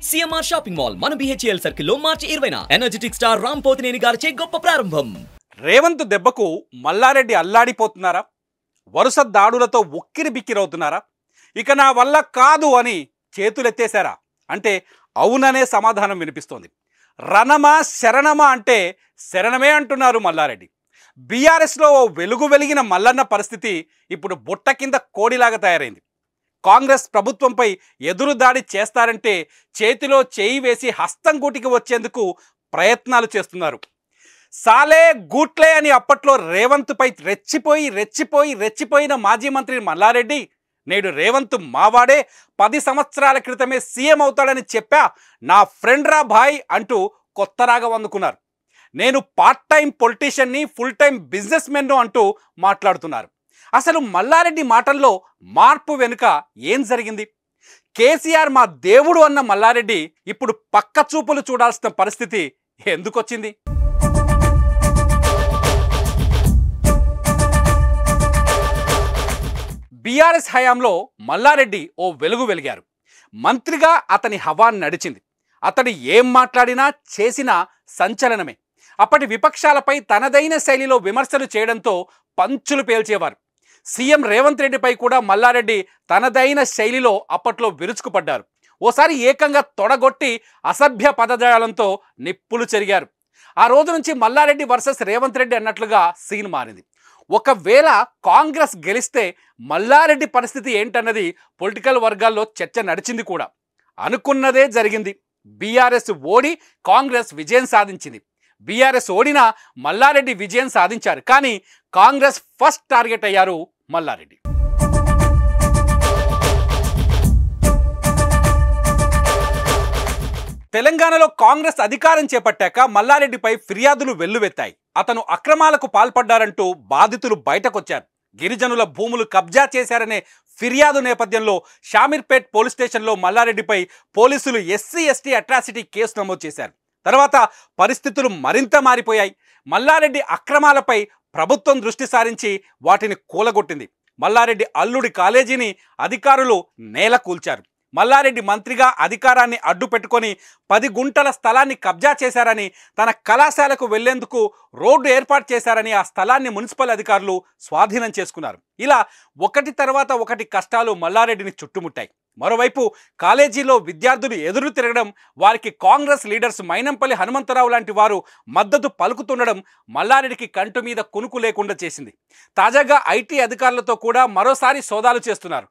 CMR shopping mall మన BHEL circle లో మార్చి 20న energetic star Ram Pothineni గారిచే గొప్ప ప్రారంభం. రేవంత్ దెబ్బకు మల్లారెడ్డి అల్లాడిపోతున్నారా? వరుస దాడులతో ఉక్కిరి బిక్కిరవుతున్నారా? ఇక నా వల్ల కాదు అని చేతులెత్తేశారా? అంటే అవుననే సమాధానం వినిపిస్తోంది. రణమా శరణమా అంటే శరణమే అంటున్నారు మల్లారెడ్డి. బీఆర్ఎస్లో ఓ వెలుగు వెలిగిన మల్లన్న పరిస్థితి ఇప్పుడు బుట్ట కింద కోడిలాగా తయారైంది. కాంగ్రెస్ ప్రభుత్వంపై ఎదురుదాడి చేస్తారంటే చేతిలో చేయి వేసి హస్తం గూటికి వచ్చేందుకు ప్రయత్నాలు చేస్తున్నారు. సాలే గూట్లే అని అప్పట్లో రేవంత్పై రెచ్చిపోయిన మాజీ మంత్రి మల్లారెడ్డి నేడు రేవంత్ మావాడే 10 సంవత్సరాల క్రితమే సీఎం అవుతాడని చెప్పా, నా ఫ్రెండ్ రా భాయ్ అంటూ కొత్త రాగం అందుకున్నారు. నేను పార్ట్ టైం పొలిటీషియన్ని, ఫుల్ టైం బిజినెస్ మెన్ను అంటూ మాట్లాడుతున్నారు. అసలు మల్లారెడ్డి మాటల్లో మార్పు వెనుక ఏం జరిగింది? కేసీఆర్ మా దేవుడు అన్న మల్లారెడ్డి ఇప్పుడు పక్క చూపులు చూడాల్సిన పరిస్థితి ఎందుకొచ్చింది? బీఆర్ఎస్ హయాంలో మల్లారెడ్డి ఓ వెలుగు వెలిగారు. మంత్రిగా అతని హవా నడిచింది. అతడు ఏం మాట్లాడినా చేసినా సంచలనమే. అప్పటి విపక్షాలపై తనదైన శైలిలో విమర్శలు చేయడంతో పంచులు పేల్చేవారు. సీఎం రేవంత్ రెడ్డిపై కూడా మల్లారెడ్డి తనదైన శైలిలో అప్పట్లో విరుచుకుపడ్డారు. ఓసారి ఏకంగా తొడగొట్టి అసభ్య పదజాలంతో నిప్పులు చెరిగారు. ఆ రోజు నుంచి మల్లారెడ్డి వర్సెస్ రేవంత్ రెడ్డి అన్నట్లుగా సీన్ మారింది. ఒకవేళ కాంగ్రెస్ గెలిస్తే మల్లారెడ్డి పరిస్థితి ఏంటన్నది పొలిటికల్ వర్గాల్లో చర్చ నడిచింది కూడా. అనుకున్నదే జరిగింది. బీఆర్ఎస్ ఓడి కాంగ్రెస్ విజయం సాధించింది. బీఆర్ఎస్ ఓడినా మల్లారెడ్డి విజయం సాధించారు. కానీ కాంగ్రెస్ ఫస్ట్ టార్గెట్ అయ్యారు మల్లారెడ్డి. తెలంగాణలో కాంగ్రెస్ అధికారం చేపట్టాక మల్లారెడ్డిపై ఫిర్యాదులు వెల్లువెత్తాయి. అతను అక్రమాలకు పాల్పడ్డారంటూ బాధితులు బయటకొచ్చారు. గిరిజనుల భూములు కబ్జా చేశారనే ఫిర్యాదు నేపథ్యంలో షామీర్పేట్ పోలీస్ స్టేషన్లో మల్లారెడ్డిపై పోలీసులు ఎస్సీ అట్రాసిటీ కేసు నమోదు చేశారు. తర్వాత పరిస్థితులు మరింత మారిపోయాయి. మల్లారెడ్డి అక్రమాలపై ప్రభుత్వం దృష్టి సారించి వాటిని కూలగొట్టింది. మల్లారెడ్డి అల్లుడి కాలేజీని అధికారులు నేల కూల్చారు. మల్లారెడ్డి మంత్రిగా అధికారాన్ని అడ్డు పెట్టుకొని 10 గుంటల స్థలాన్ని కబ్జా చేశారని, తన కళాశాలకు వెళ్లేందుకు రోడ్డు ఏర్పాటు చేశారని ఆ స్థలాన్ని మున్సిపల్ అధికారులు స్వాధీనం చేసుకున్నారు. ఇలా ఒకటి తర్వాత ఒకటి కష్టాలు మల్లారెడ్డిని చుట్టుముట్టాయి. మరోవైపు కాలేజీలో విద్యార్థులు ఎదురు తిరగడం, వారికి కాంగ్రెస్ లీడర్స్ మైనంపల్లి హనుమంతరావు లాంటి వారు మద్దతు పలుకుతుండడం మల్లారెడ్డికి కంటు మీద కునుకు లేకుండా చేసింది. తాజాగా ఐటీ అధికారులతో కూడా మరోసారి సోదాలు చేస్తున్నారు.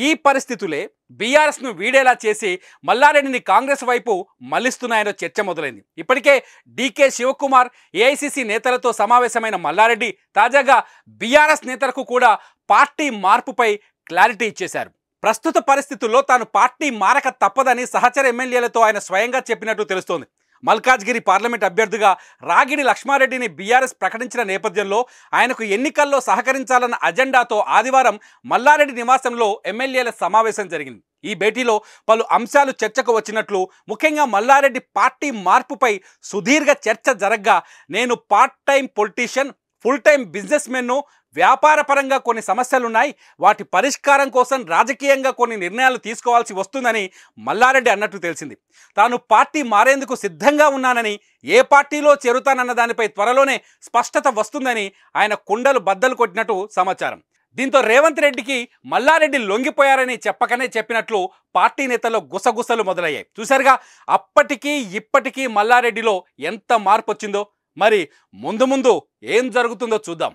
ఈ పరిస్థితులే బీఆర్ఎస్ను వీడేలా చేసి మల్లారెడ్డిని కాంగ్రెస్ వైపు మళ్లిస్తున్నాయన్న చర్చ మొదలైంది. ఇప్పటికే డీకే శివకుమార్, ఏఐసీసీ నేతలతో సమావేశమైన మల్లారెడ్డి తాజాగా బీఆర్ఎస్ నేతలకు కూడా పార్టీ మార్పుపై క్లారిటీ ఇచ్చేశారు. ప్రస్తుత పరిస్థితుల్లో తాను పార్టీ మారక తప్పదని సహచర ఎమ్మెల్యేలతో ఆయన స్వయంగా చెప్పినట్టు తెలుస్తోంది. మల్కాజ్గిరి పార్లమెంట్ అభ్యర్థిగా రాగిడి లక్ష్మారెడ్డిని బీఆర్ఎస్ ప్రకటించిన నేపథ్యంలో ఆయనకు ఎన్నికల్లో సహకరించాలన్న అజెండాతో ఆదివారం మల్లారెడ్డి నివాసంలో ఎమ్మెల్యేల సమావేశం జరిగింది. ఈ భేటీలో పలు అంశాలు చర్చకు వచ్చినట్లు, ముఖ్యంగా మల్లారెడ్డి పార్టీ మార్పుపై సుదీర్ఘ చర్చ జరగ్గా, నేను part time politician, full time business men, వ్యాపారపరంగా కొన్ని సమస్యలున్నాయి, వాటి పరిష్కారం కోసం రాజకీయంగా కొన్ని నిర్ణయాలు తీసుకోవాల్సి వస్తుందని మల్లారెడ్డి అన్నట్టు తెలిసింది. తాను పార్టీ మారేందుకు సిద్ధంగా ఉన్నానని, ఏ పార్టీలో చేరుతానన్న దానిపై త్వరలోనే స్పష్టత వస్తుందని ఆయన కుండలు బద్దలు కొట్టినట్టు సమాచారం. దీంతో రేవంత్ రెడ్డికి మల్లారెడ్డి లొంగిపోయారని చెప్పకనే చెప్పినట్లు పార్టీ నేతల్లో గుసగుసలు మొదలయ్యాయి. చూశారుగా, అప్పటికీ ఇప్పటికీ మల్లారెడ్డిలో ఎంత మార్పు వచ్చిందో. మరి ముందు ఏం జరుగుతుందో చూద్దాం.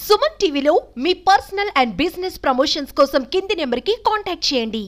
సుమన్ టీవీలో మీ పర్సనల్ అండ్ బిజినెస్ ప్రమోషన్స్ కోసం కింది నెంబర్కి కాంటాక్ట్ చేయండి.